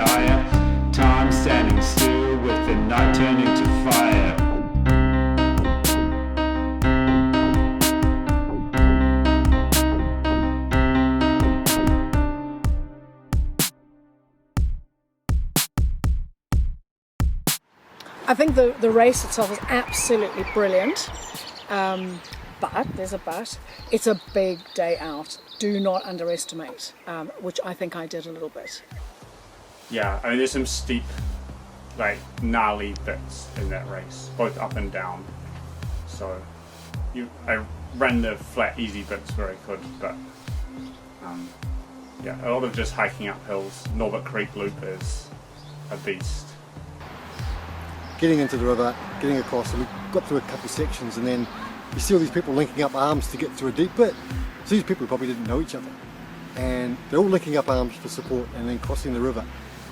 dire. Time standing still with the night turning to fire. I think the race itself is absolutely brilliant, but there's a but. It's a big day out. Do not underestimate, which I think I did a little bit. Yeah, I mean there's some steep, like gnarly bits in that race, both up and down. So I ran the flat easy bits where I could, but yeah, a lot of just hiking up hills. Norbert Creek Loop is a beast. Getting into the river, getting across, and we got through a couple of sections, and then you see all these people linking up arms to get through a deep bit. So these people probably didn't know each other, and they're all linking up arms for support and then crossing the river.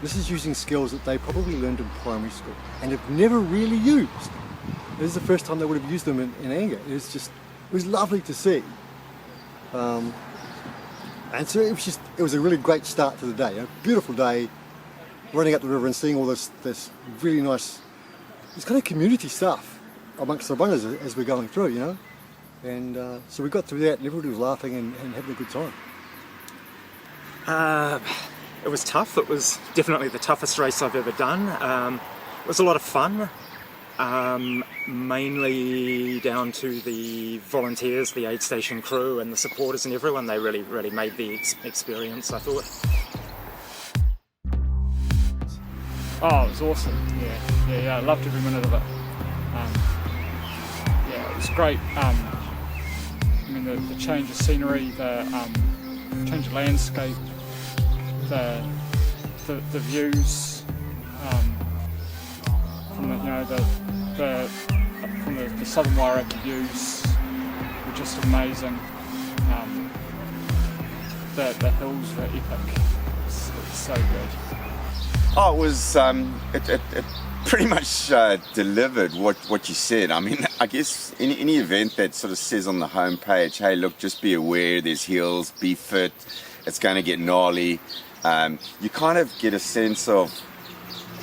This is using skills that they probably learned in primary school and have never really used. This is the first time they would have used them in anger. It was lovely to see. And so it was a really great start to the day. A beautiful day, running up the river and seeing all this really nice, this kind of community stuff amongst the runners as we're going through, you know. And so we got through that and everybody was laughing and having a good time. It was tough. It was definitely the toughest race I've ever done. It was a lot of fun, mainly down to the volunteers, the aid station crew and the supporters and everyone. They really made the experience, I thought. Oh, it was awesome. Yeah, I loved every minute of it. Yeah, it was great. I mean, the change of scenery, the change of landscape, the views from the southern Wairarapa views were just amazing. The hills were epic. It's so good. Oh, it was, it pretty much delivered what you said. I mean, I guess any event that sort of says on the homepage, hey, look, just be aware, there's hills, be fit, it's going to get gnarly. You kind of get a sense of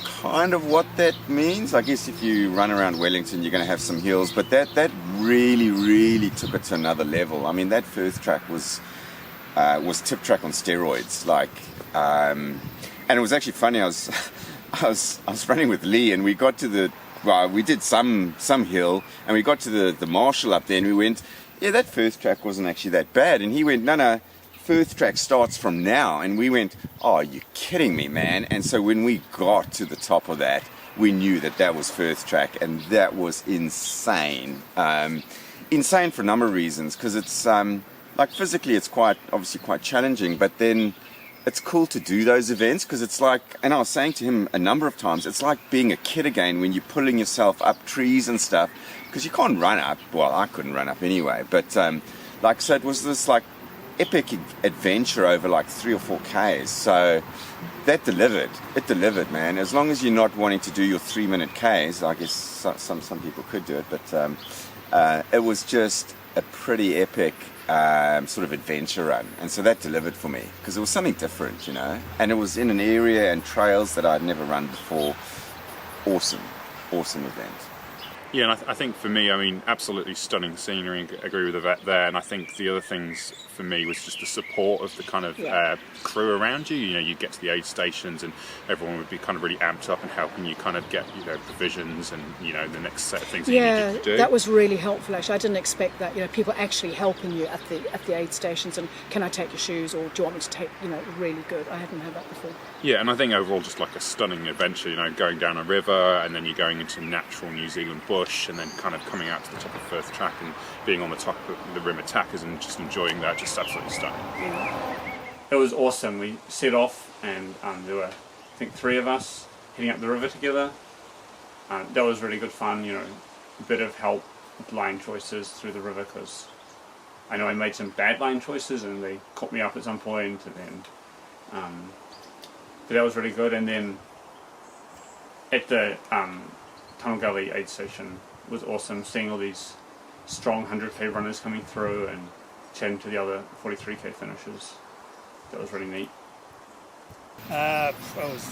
kind of what that means. I guess if you run around Wellington, you're going to have some hills, but that really took it to another level. I mean, that first track was tip track on steroids, like, and it was actually funny. I was running with Lee, and we got to we did some hill, and we got to the marshal up there, and we went, yeah, that first track wasn't actually that bad, and he went, no, first track starts from now, and we went, oh, you're kidding me, man. And so when we got to the top of that, we knew that was first track, and that was insane. Insane for a number of reasons, because it's like physically it's obviously quite challenging, but then it's cool to do those events, because it's like, and I was saying to him a number of times, it's like being a kid again when you're pulling yourself up trees and stuff, because you can't run up. Well, I couldn't run up anyway, but like, so it was this like epic adventure over like 3 or 4 Ks. So that delivered. It delivered, man. As long as you're not wanting to do your 3-minute Ks, I guess some people could do it, but it was just a pretty epic sort of adventure run, and so that delivered for me, because it was something different, you know, and it was in an area and trails that I'd never run before. Awesome event. Yeah, and I think for me, I mean, absolutely stunning scenery, agree with the vet there, and I think the other things for me was just the support of the kind of crew around you. You know, you'd get to the aid stations and everyone would be kind of really amped up and helping you kind of get, you know, provisions and, you know, the next set of things that you needed to do. Yeah, that was really helpful actually. I didn't expect that, you know, people actually helping you at the aid stations and can I take your shoes, or do you want me to take, you know, really good. I hadn't had that before. Yeah, and I think overall just like a stunning adventure, you know, going down a river and then you're going into natural New Zealand bush and then kind of coming out to the top of first track and being on the top of the rim attackers and just enjoying that, just absolutely stunning. Yeah. It was awesome. We set off and there were, I think, 3 of us heading up the river together. That was really good fun, you know, a bit of help with line choices through the river, because I know I made some bad line choices and they caught me up at some point, and then but that was really good. And then at the Tunnel Gully aid station was awesome, seeing all these strong 100k runners coming through and chatting to the other 43k finishers. That was really neat. It was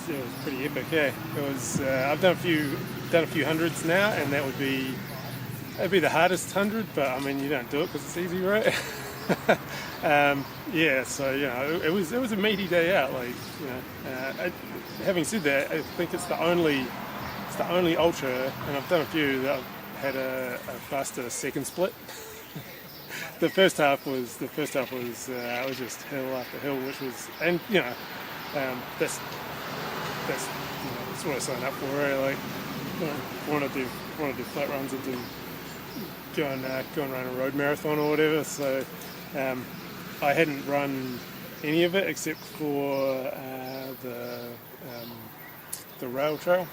pretty epic. Yeah, it was. I've done a few hundreds now, and that'd be the hardest 100. But I mean, you don't do it because it's easy, right? Yeah. So it was a meaty day out. Like having said that, I think it's the only ultra, and I've done a few that I've had a faster second split. The first half was it was just hill after hill, which was, and that's what I signed up for. Right? Like, want to do flat runs and go and run a road marathon or whatever. So I hadn't run any of it except for the rail trail.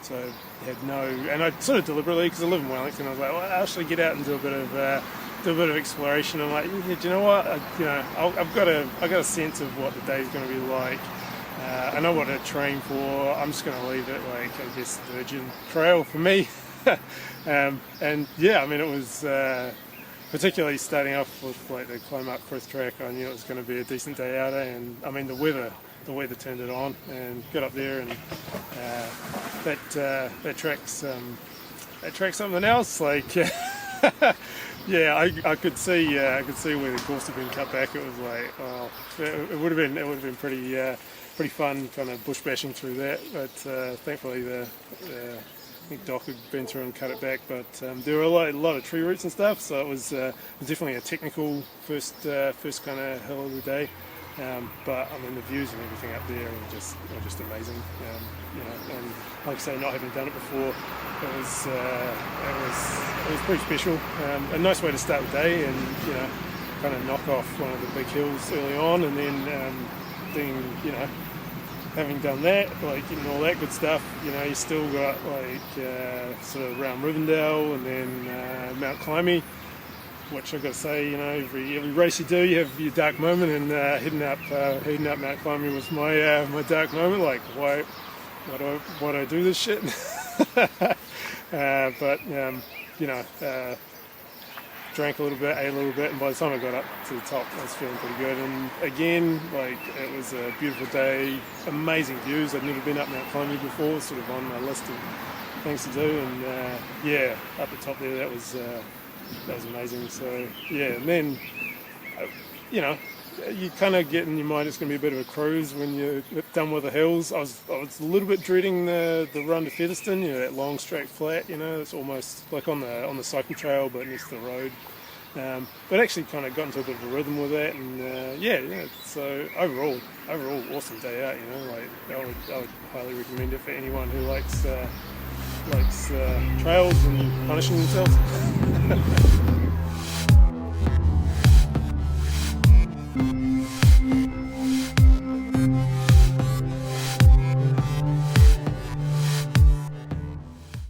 So I had no, and I sort of deliberately, because I live in Wellington, I was like, well, I'll actually get out and do a bit of exploration. I'm like, yeah, do you know what? I've got a sense of what the day's going to be like. I know what to train for. I'm just going to leave it like, I guess, virgin trail for me. And yeah, I mean, it was particularly starting off with like the climb up Frith track. I knew it was going to be a decent day out, and I mean the weather turned it on, and got up there, and that track's something else. Like yeah, I could see where the course had been cut back. It was like, oh, it would have been pretty fun kind of bush bashing through that. But thankfully I think Doc had been through and cut it back. But there were a lot of tree roots and stuff, so it was definitely a technical first kind of hill of the day. But I mean the views and everything up there were just amazing. And like I say, not having done it before, it was pretty special. A nice way to start the day, and kind of knock off one of the big hills early on, and then having done that, like getting all that good stuff, you still got like sort of around Rivendell, and then Mount Climby, which I've got to say, every race you do, you have your dark moment, and heading up Mount Climby was my dark moment. Like, why do I do this shit? But drank a little bit, ate a little bit, and by the time I got up to the top, I was feeling pretty good. And again, like, it was a beautiful day, amazing views. I'd never been up Mount Climby before, sort of on my list of things to do, and yeah, up the top there, that was amazing. So yeah, and then you kind of get in your mind it's going to be a bit of a cruise when you're done with the hills. I was a little bit dreading the run to Featherston, that long straight flat. It's almost like on the cycle trail, but next to the road. But actually kind of got into a bit of a rhythm with that, and yeah. So overall, awesome day out. Like I would highly recommend it for anyone who likes trails and punishing themselves.